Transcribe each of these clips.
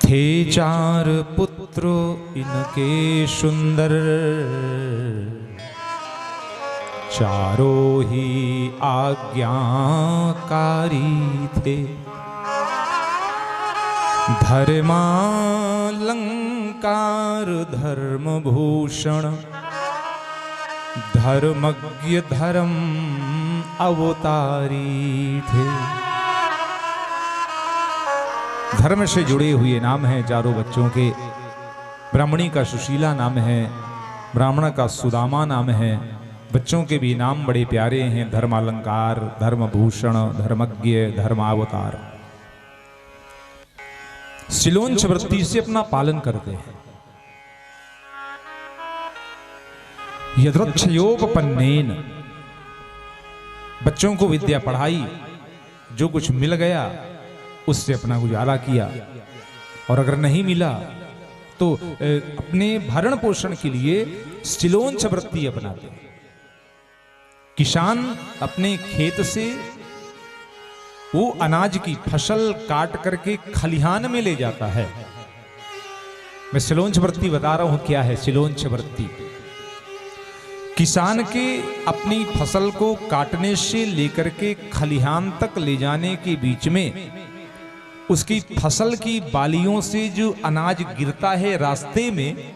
थे चार पुत्र इनके सुंदर, चारों ही आज्ञाकारी थे। धर्मालंकार धर्मभूषण, धर्मज्ञ धर्म अवतारी थे। धर्म से जुड़े हुए नाम हैं चारों बच्चों के। ब्राह्मणी का सुशीला नाम है, ब्राह्मण का सुदामा नाम है। बच्चों के भी नाम बड़े प्यारे हैं, धर्मालंकार, धर्मभूषण, धर्मज्ञ, धर्मावतार। सिलोंच वृत्ति से अपना पालन करते हैं। यदृच्छयोपपन्नेन, बच्चों को विद्या पढ़ाई, जो कुछ मिल गया उससे अपना गुजारा किया, और अगर नहीं मिला तो अपने भरण पोषण के लिए सिलोंच वृत्ति अपनाते हैं। किसान अपने खेत से वो अनाज की फसल काट करके खलिहान में ले जाता है। मैं सिलोंच वृत्ति बता रहा हूं क्या है सिलोंच वृत्ति। किसान के अपनी फसल को काटने से लेकर के खलिहान तक ले जाने के बीच में उसकी फसल की बालियों से जो अनाज गिरता है रास्ते में,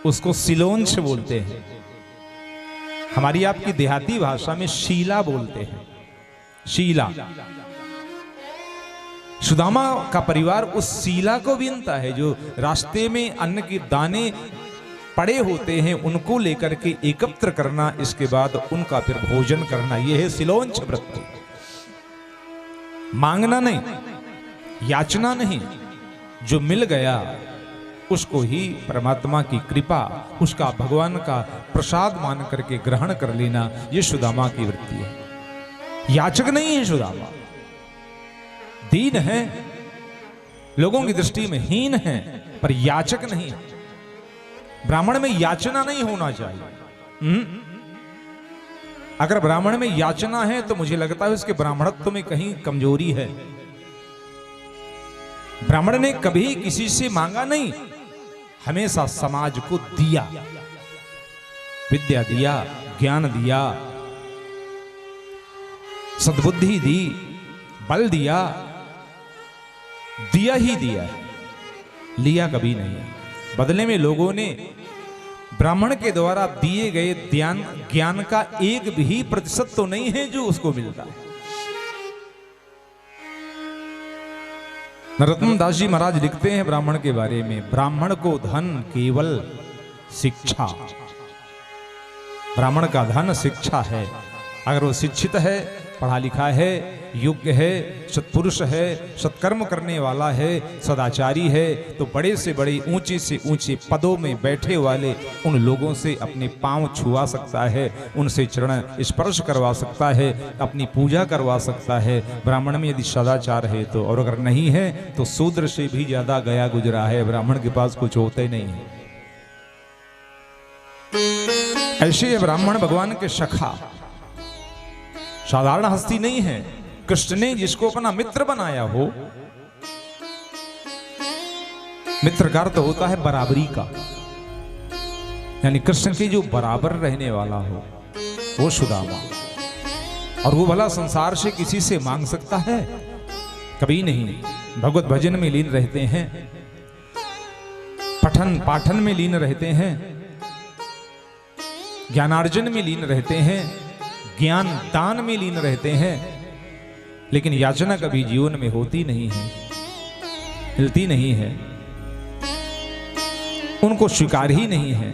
उसको सिलोंच बोलते हैं। हमारी आपकी देहाती भाषा में शीला बोलते हैं, शीला। सुदामा का परिवार उस शीला को बीनता है, जो रास्ते में अन्न के दाने पड़े होते हैं उनको लेकर के एकत्र करना, इसके बाद उनका फिर भोजन करना। यह है सिलोंच वृत्ति। मांगना नहीं, याचना नहीं, जो मिल गया उसको ही परमात्मा की कृपा, उसका भगवान का प्रसाद मान करके ग्रहण कर लेना, यह सुदामा की वृत्ति है। याचक नहीं है सुदामा, दीन है, लोगों की दृष्टि में हीन है, पर याचक नहीं है। ब्राह्मण में याचना नहीं होना चाहिए। अगर ब्राह्मण में याचना है तो मुझे लगता है उसके ब्राह्मणत्व में कहीं कमजोरी है। ब्राह्मण ने कभी किसी से मांगा नहीं, हमेशा समाज को दिया, विद्या दिया, ज्ञान दिया, सद्बुद्धि दी, बल दिया, दिया ही दिया, लिया कभी नहीं। बदले में लोगों ने ब्राह्मण के द्वारा दिए गए ज्ञान का एक भी प्रतिशत तो नहीं है जो उसको मिलता है। नरोत्तम दास जी महाराज लिखते हैं ब्राह्मण के बारे में, ब्राह्मण को धन केवल शिक्षा। ब्राह्मण का धन शिक्षा है। अगर वो शिक्षित है, पढ़ा लिखा है, योग्य है, सत्पुरुष है, सत्कर्म करने वाला है, सदाचारी है, तो बड़े से बड़े, ऊंचे से ऊंचे पदों में बैठे वाले उन लोगों से अपने पांव छुआ सकता है, उनसे चरण स्पर्श करवा सकता है, अपनी पूजा करवा सकता है। ब्राह्मण में यदि सदाचार है तो, और अगर नहीं है तो शूद्र से भी ज्यादा गया गुजरा है। ब्राह्मण के पास कुछ होता ही नहीं है। ऐसे ब्राह्मण भगवान के सखा, साधारण हस्ती नहीं है। कृष्ण ने जिसको अपना मित्र बनाया हो, मित्र का अर्थ होता है बराबरी का, यानी कृष्ण के जो बराबर रहने वाला हो, वो सुदामा। और वो भला संसार से किसी से मांग सकता है? कभी नहीं। भगवत भजन में लीन रहते हैं, पठन पाठन में लीन रहते हैं, ज्ञानार्जन में लीन रहते हैं, ज्ञान दान में लीन रहते हैं, लेकिन याचना कभी जीवन में होती नहीं है, मिलती नहीं है, उनको स्वीकार ही नहीं है।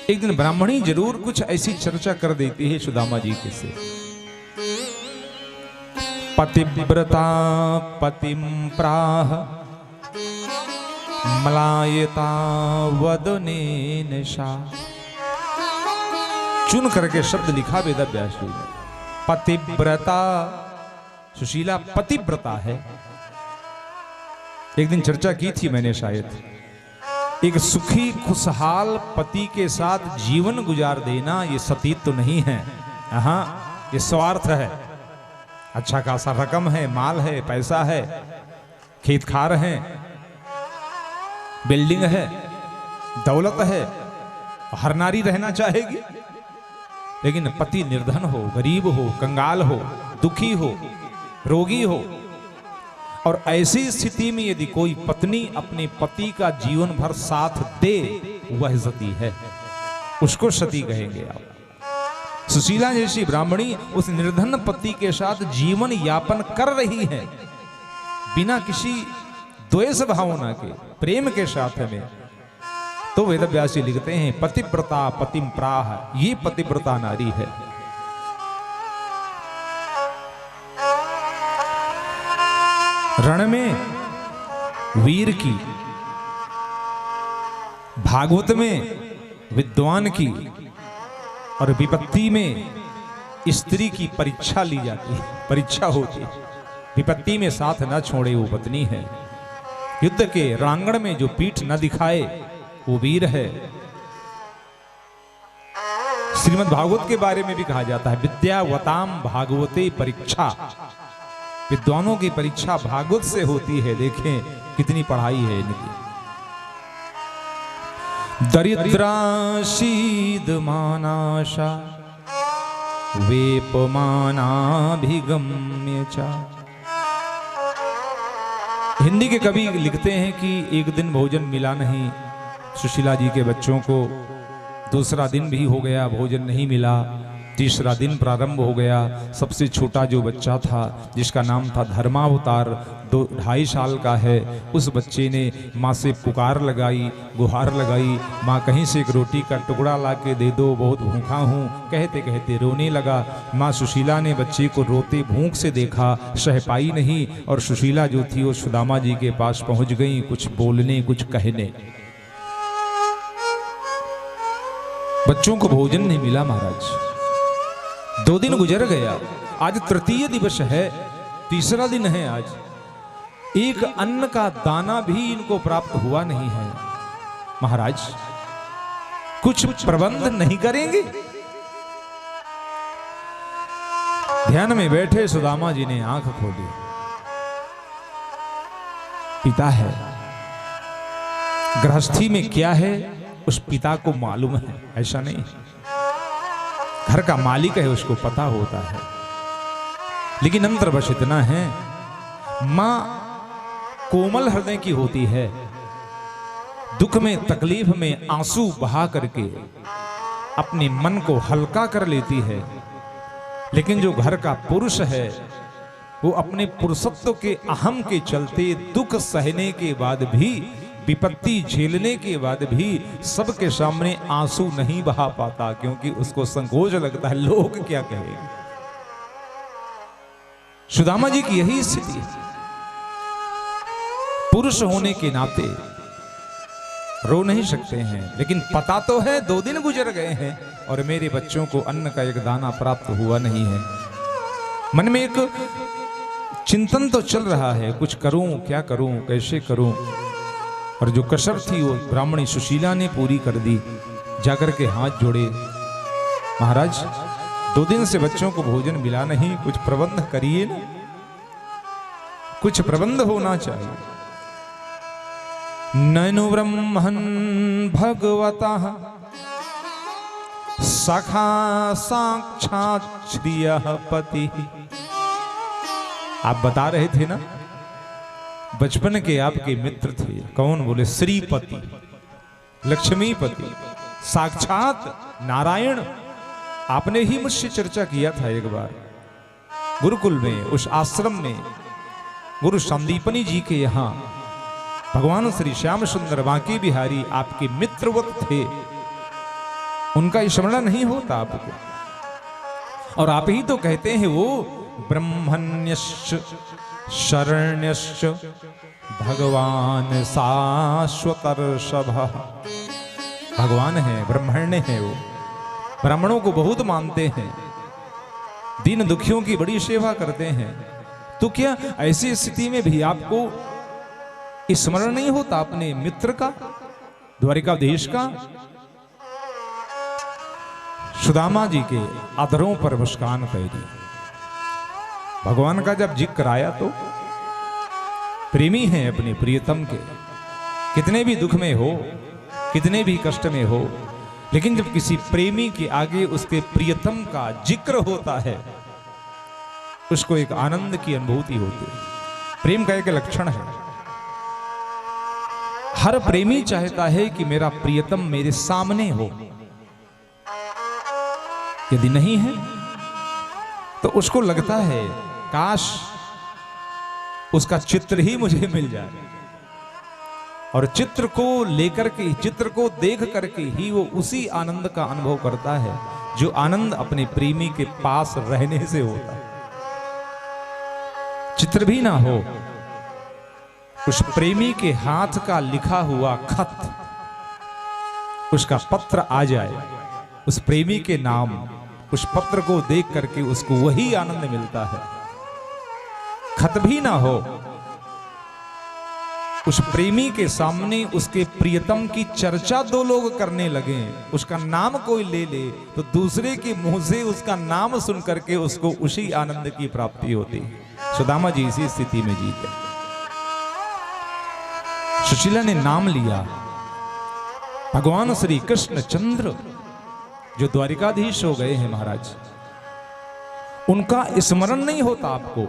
एक दिन ब्राह्मणी जरूर कुछ ऐसी चर्चा कर देती है सुदामा जी के से। पतिव्रता पतिम प्राह मलायता वदने निशा। चुन करके शब्द लिखा वेद व्यास जी ने। पतिव्रता, सुशीला पतिव्रता है। एक दिन चर्चा की थी मैंने शायद, एक सुखी खुशहाल पति के साथ जीवन गुजार देना ये सतीत्व तो नहीं है। हाँ, ये स्वार्थ है। अच्छा खासा रकम है, माल है, पैसा है, खेत खार हैं, बिल्डिंग है, दौलत है, हर नारी रहना चाहेगी, लेकिन पति निर्धन हो, गरीब हो, कंगाल हो, दुखी हो, रोगी हो, और ऐसी स्थिति में यदि कोई पत्नी अपने पति का जीवन भर साथ दे, वह सती है, उसको सती कहेंगे आप। सुशीला जैसी ब्राह्मणी उस निर्धन पति के साथ जीवन यापन कर रही है, बिना किसी द्वेष भावना के, प्रेम के साथ में। तो वेदव्यासी लिखते हैं पतिव्रता पतिम प्राह, ये पतिव्रता नारी है। रण में वीर की, भागवत में विद्वान की, और विपत्ति में स्त्री की परीक्षा ली जाती है, परीक्षा होती है। विपत्ति में साथ न छोड़े वो पत्नी है, युद्ध के रणांगण में जो पीठ न दिखाए वो वीर है। श्रीमद् भागवत के बारे में भी कहा जाता है विद्यावताम भागवते परीक्षा, विद्वानों की परीक्षा भागवत से होती है। देखें कितनी पढ़ाई है इनकी। दरिद्राशीदमानाशा वेपमानाभिगम्य च। हिंदी के कवि लिखते हैं कि एक दिन भोजन मिला नहीं सुशीला जी के बच्चों को, दूसरा दिन भी हो गया भोजन नहीं मिला, तीसरा दिन प्रारंभ हो गया। सबसे छोटा जो बच्चा था जिसका नाम था धर्मावतार, 2-2.5 साल का है, उस बच्चे ने माँ से पुकार लगाई, गुहार लगाई, माँ कहीं से एक रोटी का टुकड़ा ला के दे दो, बहुत भूखा हूँ। कहते कहते रोने लगा। माँ सुशीला ने बच्चे को रोते भूख से देखा, सह पाई नहीं, और सुशीला जो थी वो सुदामा जी के पास पहुँच गई, कुछ बोलने कुछ कहने। बच्चों को भोजन नहीं मिला महाराज, 2 दिन गुजर गया, आज तृतीय दिवस है, तीसरा दिन है आज, एक अन्न का दाना भी इनको प्राप्त हुआ नहीं है। महाराज कुछ प्रबंध नहीं करेंगे? ध्यान में बैठे सुदामा जी ने आंख खोली, पिता है, गृहस्थी में क्या है उस पिता को मालूम है, ऐसा नहीं, घर का मालिक है उसको पता होता है। लेकिन अंतर बस इतना है, मां कोमल हृदय की होती है, दुख में तकलीफ में आंसू बहा करके अपने मन को हल्का कर लेती है। लेकिन जो घर का पुरुष है वो अपने पुरुषत्व के अहम के चलते दुख सहने के बाद भी, विपत्ति झेलने के बाद भी सबके सामने आंसू नहीं बहा पाता, क्योंकि उसको संकोच लगता है लोग क्या कहेंगे। सुदामा जी की यही स्थिति है, पुरुष होने के नाते रो नहीं सकते हैं, लेकिन पता तो है 2 दिन गुजर गए हैं और मेरे बच्चों को अन्न का एक दाना प्राप्त हुआ नहीं है। मन में एक चिंतन तो चल रहा है, कुछ करूं, क्या करूं, कैसे करूं। और जो कसर थी वो ब्राह्मणी सुशीला ने पूरी कर दी। जाकर के हाथ जोड़े, महाराज 2 दिन से बच्चों को भोजन मिला नहीं, कुछ प्रबंध करिए ना, कुछ प्रबंध होना चाहिए। ननु ब्रह्मन् भगवतः सखा साक्षात् श्रियः पति। आप बता रहे थे ना, बचपन के आपके मित्र थे, कौन? बोले श्रीपति, लक्ष्मीपति, साक्षात नारायण। आपने ही मुझसे चर्चा किया था एक बार गुरुकुल में, उस आश्रम में, गुरु संदीपनी जी के यहाँ भगवान श्री श्याम सुंदर बांके बिहारी आपके मित्रवत थे, उनका स्मरण नहीं होता आपको? और आप ही तो कहते हैं वो ब्रह्मण्यश्च शरण्यश्च भगवान शाश्वतर्षभ। भगवान है, ब्रह्मण्य है, वो ब्राह्मणों को बहुत मानते हैं, दीन दुखियों की बड़ी सेवा करते हैं। तो क्या ऐसी स्थिति में भी आपको स्मरण नहीं होता अपने मित्र का, द्वारिकाधीश का? सुदामा जी के अधरों पर मुस्कान फैली। भगवान का जब जिक्र आया तो प्रेमी हैं अपने प्रियतम के, कितने भी दुख में हो, कितने भी कष्ट में हो, लेकिन जब किसी प्रेमी के आगे उसके प्रियतम का जिक्र होता है, उसको एक आनंद की अनुभूति होती है। प्रेम का एक लक्षण है, हर प्रेमी चाहता है कि मेरा प्रियतम मेरे सामने हो। यदि नहीं है तो उसको लगता है काश उसका चित्र ही मुझे मिल जाए, और चित्र को लेकर के, चित्र को देख करके ही वो उसी आनंद का अनुभव करता है जो आनंद अपने प्रेमी के पास रहने से होता है। चित्र भी ना हो, उस प्रेमी के हाथ का लिखा हुआ खत, उसका पत्र आ जाए उस प्रेमी के नाम, उस पत्र को देख करके उसको वही आनंद मिलता है। खत भी ना हो, उस प्रेमी के सामने उसके प्रियतम की चर्चा दो लोग करने लगे, उसका नाम कोई ले ले तो दूसरे के मुंह से उसका नाम सुन करके उसको उसी आनंद की प्राप्ति होती। सुदामा जी इसी स्थिति में जीते। सुशीला ने नाम लिया, भगवान श्री कृष्ण चंद्र जो द्वारिकाधीश हो गए हैं महाराज, उनका स्मरण नहीं होता आपको,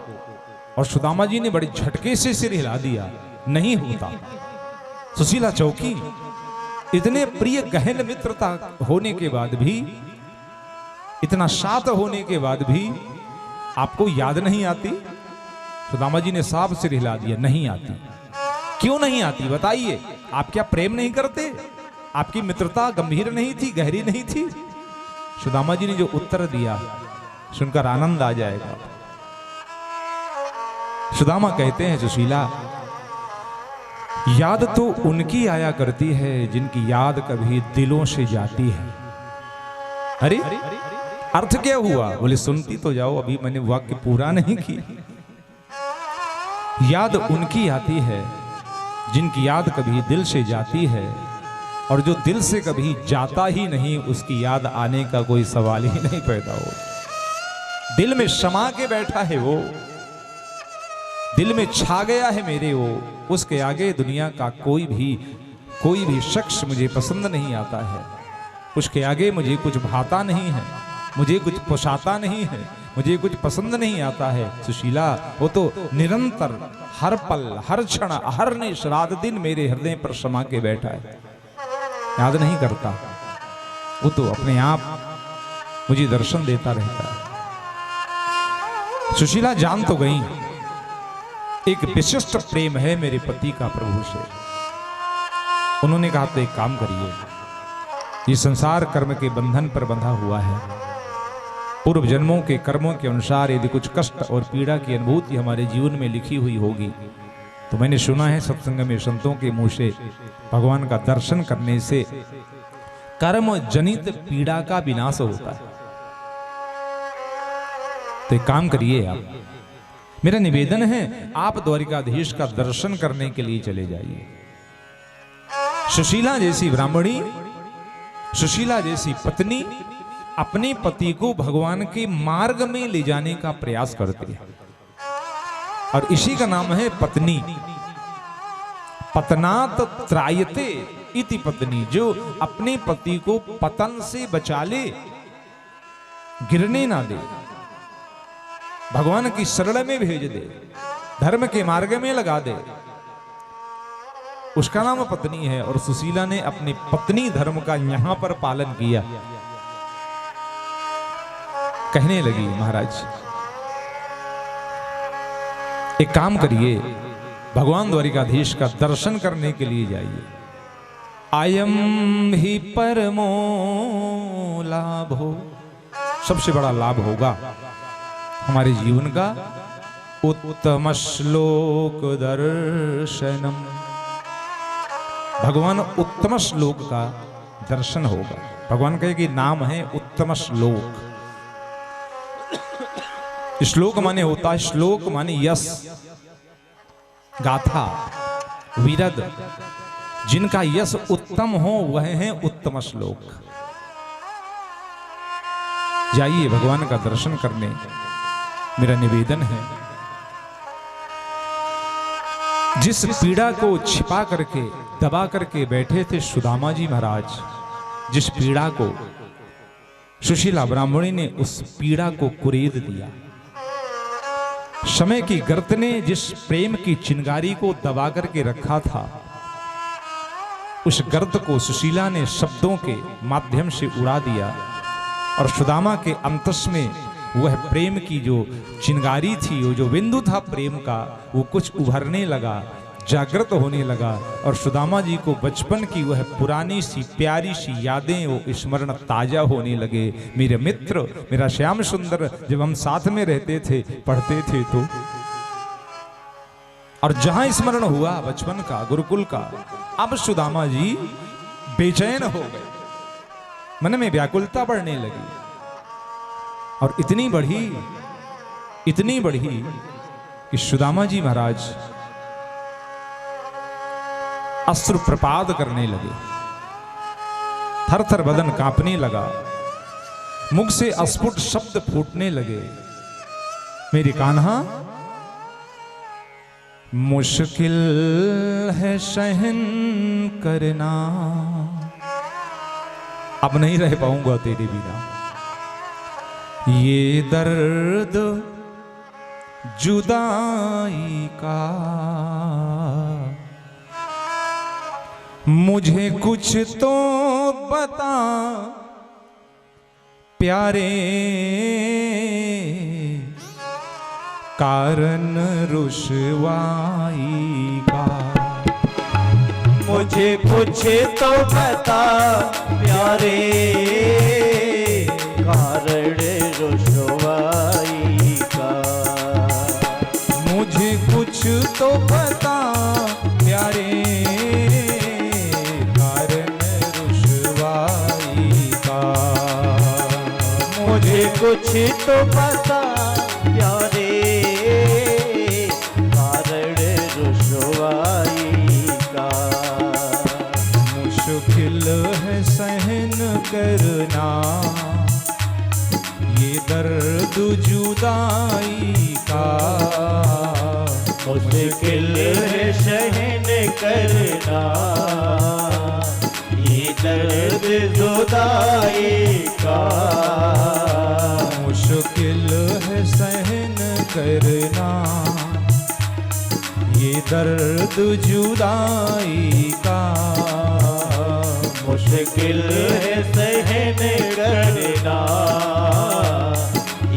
और सुदामा जी ने बड़े झटके से सिर हिला दिया, नहीं होता। सुशीला चौकी, इतने प्रिय गहन मित्रता होने के बाद भी, इतना साथ होने के बाद भी आपको याद नहीं आती? सुदामा जी ने साफ सिर हिला दिया, नहीं आती। क्यों नहीं आती बताइए? आप क्या प्रेम नहीं करते? आपकी मित्रता गंभीर नहीं थी, गहरी नहीं थी? सुदामा जी ने जो उत्तर दिया सुनकर आनंद आ जाएगा। सुदामा कहते हैं, सुशीला, याद तो उनकी आया करती है जिनकी याद कभी दिलों से जाती है। अरे अर्थ क्या हुआ? बोले सुनती तो जाओ, अभी मैंने वाक्य पूरा नहीं की। याद उनकी आती है जिनकी याद कभी दिल से जाती है, और जो दिल से कभी जाता ही नहीं उसकी याद आने का कोई सवाल ही नहीं पैदा हो। दिल में समा के बैठा है वो, दिल में छा गया है मेरे वो, उसके आगे दुनिया का कोई भी शख्स मुझे पसंद नहीं आता है। उसके आगे मुझे कुछ भाता नहीं है, मुझे कुछ पोषाता नहीं है, मुझे कुछ पसंद नहीं आता है। सुशीला, वो तो निरंतर हर पल, हर क्षण, हर निश, रात दिन मेरे हृदय पर समा के बैठा है। याद नहीं करता, वो तो अपने आप मुझे दर्शन देता रहता है। सुशीला जान तो गई, एक विशिष्ट प्रेम है मेरे पति का प्रभु से। उन्होंने कहा तो एक काम करिए, ये संसार कर्म के बंधन पर बंधा हुआ है। पूर्व जन्मों के कर्मों के अनुसार यदि कुछ कष्ट और पीड़ा की अनुभूति हमारे जीवन में लिखी हुई होगी, तो मैंने सुना है सत्संग में संतों के मुंह से भगवान का दर्शन करने से कर्म जनित पीड़ा का विनाश होता है। तो एक काम करिए, आप, मेरा निवेदन है, आप द्वारिकाधीश का दर्शन करने के लिए चले जाइए। सुशीला जैसी ब्राह्मणी, सुशीला जैसी पत्नी अपने पति को भगवान के मार्ग में ले जाने का प्रयास करती है, और इसी का नाम है पत्नी। पतनात त्रायते इति पत्नी, जो अपने पति को पतन से बचा ले, गिरने ना दे, भगवान की शरण में भेज दे, धर्म के मार्ग में लगा दे, उसका नाम पत्नी है। और सुशीला ने अपनी पत्नी धर्म का यहां पर पालन किया। कहने लगी, महाराज एक काम करिए, भगवान द्वारिकाधीश का दर्शन करने के लिए जाइए। आयम ही परमो लाभो, सबसे बड़ा लाभ होगा हमारे जीवन का उत्तम श्लोक दर्शनम। भगवान उत्तम श्लोक का दर्शन होगा। भगवान का एक नाम है उत्तम श्लोक। श्लोक माने होता है, श्लोक माने यश, गाथा, विरद, जिनका यश उत्तम हो वह है उत्तम श्लोक। जाइए भगवान का दर्शन करने, मेरा निवेदन है। जिस पीड़ा को छिपा करके दबा करके बैठे थे सुदामा जी महाराज, जिस पीड़ा को सुशीला ब्राह्मणी ने उस पीड़ा को कुरेद दिया। समय की गर्त ने जिस प्रेम की चिंगारी को दबा करके रखा था, उस गर्त को सुशीला ने शब्दों के माध्यम से उड़ा दिया और सुदामा के अंतस में वह प्रेम की जो चिंगारी थी, वो जो बिंदु था प्रेम का, वो कुछ उभरने लगा, जागृत होने लगा और सुदामा जी को बचपन की वह पुरानी सी प्यारी सी यादें वो स्मरण ताजा होने लगे। मेरे मित्र, मेरा श्याम सुंदर, जब हम साथ में रहते थे, पढ़ते थे तो, और जहां स्मरण हुआ बचपन का, गुरुकुल का, अब सुदामा जी बेचैन हो गए, मन में व्याकुलता बढ़ने लगी और इतनी बढ़ी कि सुदामा जी महाराज अश्रु प्रपात करने लगे, थर थर बदन कांपने लगा, मुख से अस्फुट शब्द फूटने लगे। मेरे कान्हा, मुश्किल है सहन करना, अब नहीं रह पाऊंगा तेरे बिना, ये दर्द जुदाई का, मुझे कुछ तो बता प्यारे, कारण रुसवाई का, मुझे कुछ तो बता प्यारे, कारण रुसवाई का, मुझे कुछ तो बता प्यारे, कुछ तो पता प्यारे, कारण रुसवाई का, मुश्किल है सहन करना, ये दर्द जुदाई का, मुश्किल है सहन करना, ये दर्द जुदाई का, मुश्किल है सहन करना, ये दर्द जुदाई का, मुश्किल है सहन करना,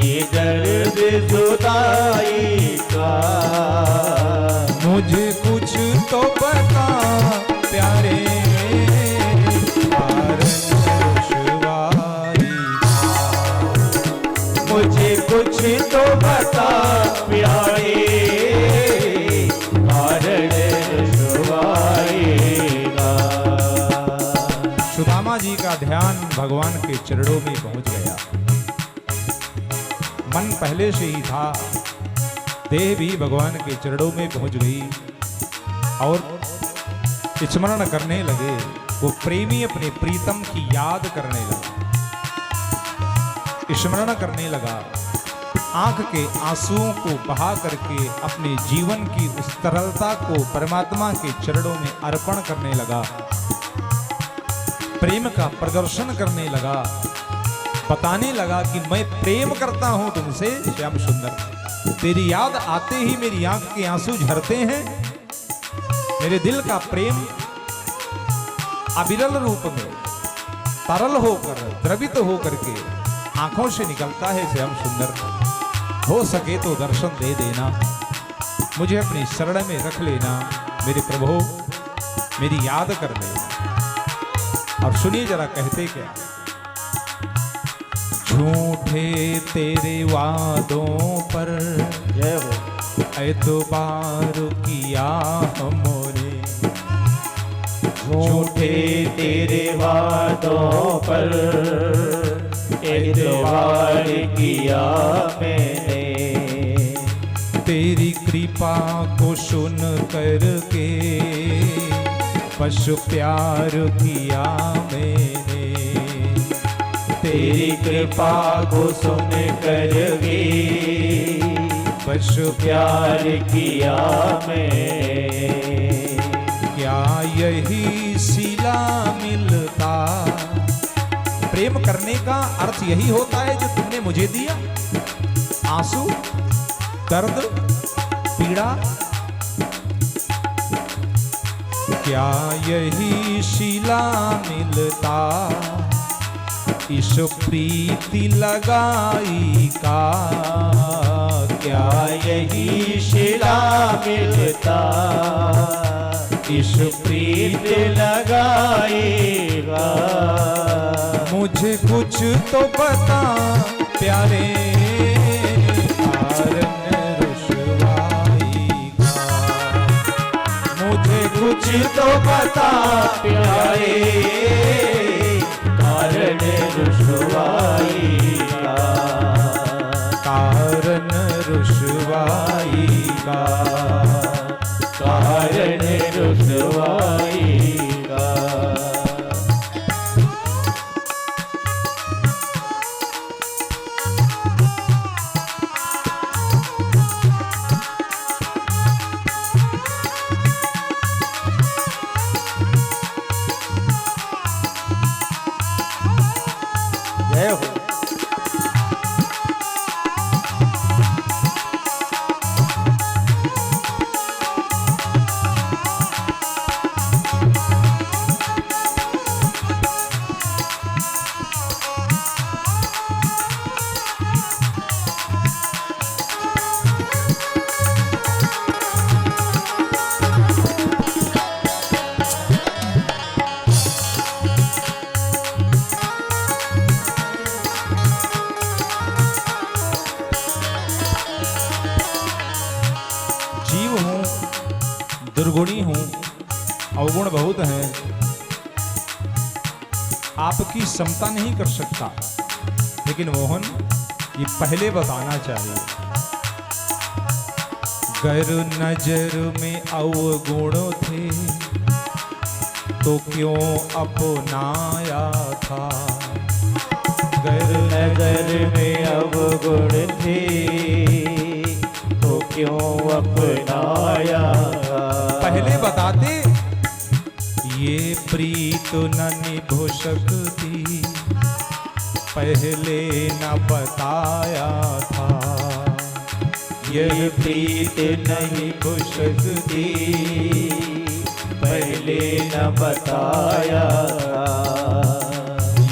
ये दर्द जुदाई का, मुझे कुछ तो बता प्यारे, मुझे कुछ तो बता प्यारे, कारण रुसवाई का। सुदामा जी का ध्यान भगवान के चरणों में पहुंच गया। मन पहले से ही था, देह भी भगवान के चरणों में पहुंच गई और स्मरण करने लगे। वो प्रेमी अपने प्रीतम की याद करने लगा, स्मरण करने लगा, आंख के आंसुओं को बहा करके अपने जीवन की उस तरलता को परमात्मा के चरणों में अर्पण करने लगा, प्रेम का प्रदर्शन करने लगा, बताने लगा कि मैं प्रेम करता हूं तुमसे श्याम सुंदर, तेरी याद आते ही मेरी आंख के आंसू झरते हैं, मेरे दिल का प्रेम अविरल रूप में तरल होकर द्रवित होकर के आंखों से निकलता है श्याम सुंदर। हो सके तो दर्शन दे देना, मुझे अपनी शरण में रख लेना, मेरे प्रभु मेरी याद कर लेना। और सुनिए जरा कहते क्या, झूठे तेरे वादों पर एतबार किया हमने, झूठे तेरे वादों पर एतबार किया मैंने, तेरी कृपा को सुन करके बस प्यार किया मैंने, तेरी कृपा को सुन करके बस प्यार किया मैंने, यही सिला मिलता। प्रेम करने का अर्थ यही होता है जो तुमने मुझे दिया, आंसू, दर्द, पीड़ा। क्या यही सिला मिलता इस प्रीति लगाई का। क्या यही शिला मिलता इस प्रीत लगाएगा। मुझे कुछ तो बता प्यारे कारण रुसवाई का। मुझे कुछ तो बता प्यारे कारण रुसवाई का। कारण रुसवाई का। कारण रुसवाई का। जय हो। जीव हूं, दुर्गुणी हूं, अवगुण बहुत हैं, आपकी समता नहीं कर सकता। लेकिन मोहन ये पहले बताना चाहिए, गर नजर में अवगुण थे तो क्यों अपनाया था। गर नजर में अवगुण थे तो क्यों अपनाया। पहले बताते ये प्रीत न निभो सकती, पहले न बताया था। यह प्रीत नहीं भुल सकती, पहले न बताया।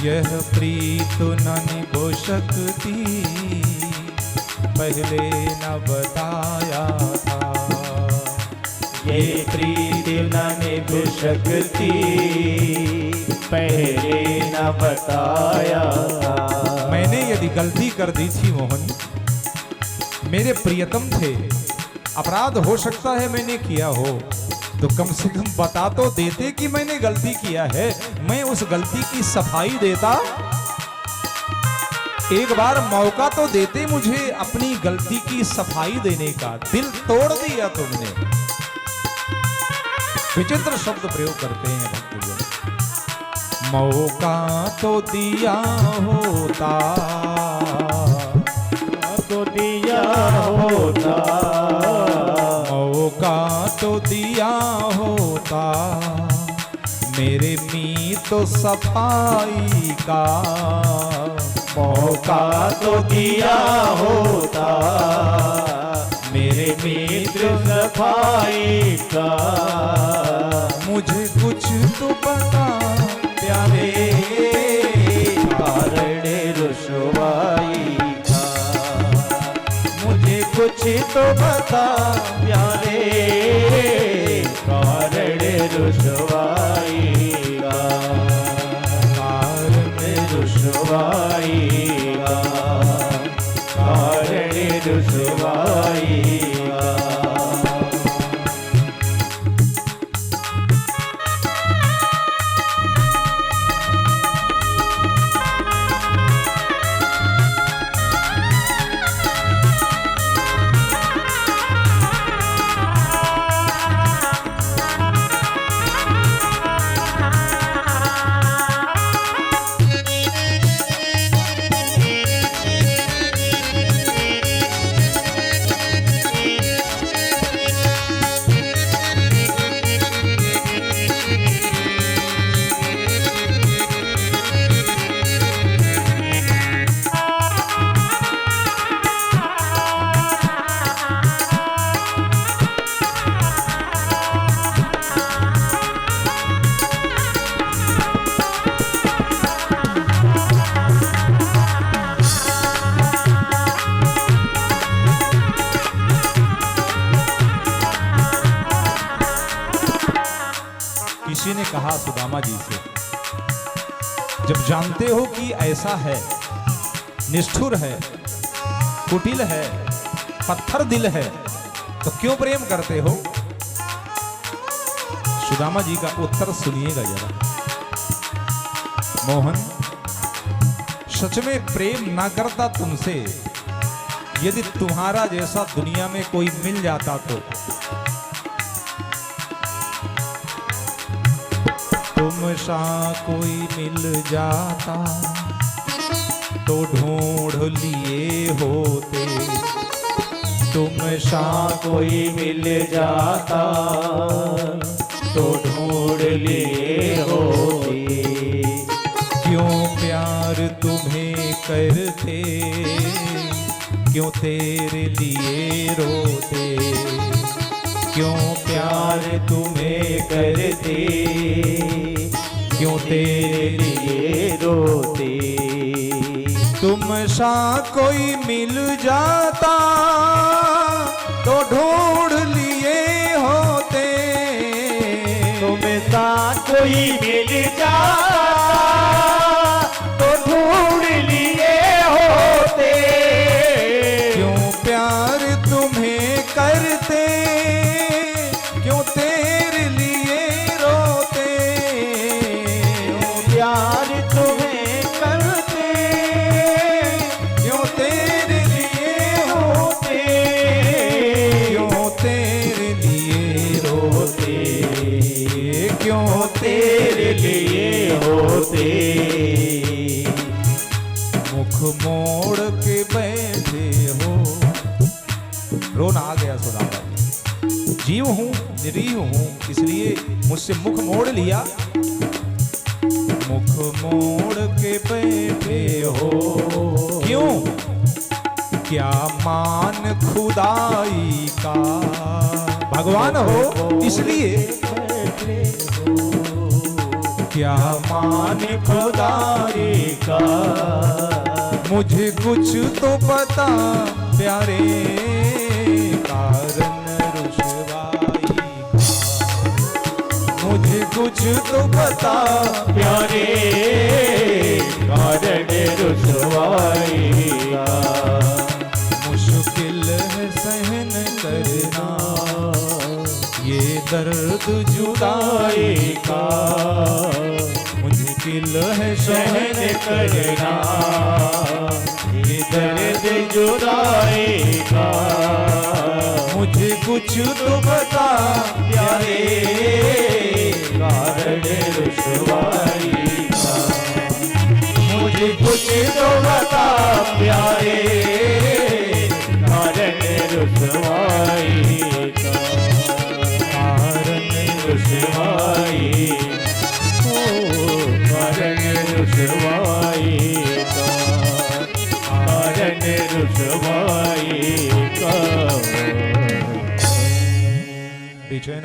यह प्रीत न निभो सकती, पहले न बताया था। ये प्रीत न निभ सकती, पहले न बताया। मैंने यदि गलती कर दी थी मोहन, मेरे प्रियतम थे, अपराध हो सकता है मैंने किया हो, तो कम से कम बता तो देते कि मैंने गलती किया है, मैं उस गलती की सफाई देता। एक बार मौका तो देते मुझे अपनी गलती की सफाई देने का। दिल तोड़ दिया तुमने। विचित्र शब्द प्रयोग करते हैं भक्तजन। मौका तो दिया होता, तो दिया होता। मौका तो दिया होता, मेरे मीत तो सफाई का। मौका तो दिया होता, मेरे मित्र सफाई का। मुझे कुछ तो बता प्यारे कारण रुसवाई का। मुझे कुछ तो बता प्यारे कारण रुसवाई का। कारण रुसवाई का। कारण रुसवाई का। ऋषि ने कहा सुदामा जी से, जब जानते हो कि ऐसा है, निष्ठुर है, कुटिल है, पत्थर दिल है, तो क्यों प्रेम करते हो? सुदामा जी का उत्तर सुनिएगा जरा। मोहन, सच में प्रेम ना करता तुमसे, यदि तुम्हारा जैसा दुनिया में कोई मिल जाता तो। तुम सा कोई मिल जाता तो ढूंढ लिए होते, तुम सा कोई मिल जाता तो ढूंढ लिए होते। क्यों प्यार तुम्हें करते, क्यों तेरे लिए रोते, क्यों प्यार तुम्हें करते, क्यों तेरे लिए रोते। तुम सा कोई मिल जाता तो ढूंढ लिए होते, तुम सा कोई मिल जाता तो ढूंढ लिए होते। क्यों प्यार तुम्हें करते, क्यों तेरे लिए रोते, क्यों प्यार तुम्हें करते, क्यों तेरे लिए होते। क्यों तेरे लिए रोते, क्यों तेरे लिए होते। मुख मोड़ के बैठे हो। रोना आ गया सुदामा जी। जीव हूं, निरीह हूं, इसलिए मुझसे मुख मोड़ लिया। मुख मोड़ के बैठे हो, क्यों? क्या मान खुदाई का, भगवान हो इसलिए। क्या मान खुदाई का, मुझे कुछ तो पता प्यारे, कारण रुसवाई का। मुझे कुछ तो पता प्यारे, कारण रुसवाई का। मुश्किल है सहन करना ये दर्द जुदाई का। मुश्किल है सहन करना ये दर्द जुदाई का। मुझे कुछ तो बता प्यारे, कारण रुसवाई का। मुझे कुछ तो बता प्यारे, कारण रुसवाई का। कारण रुसवाई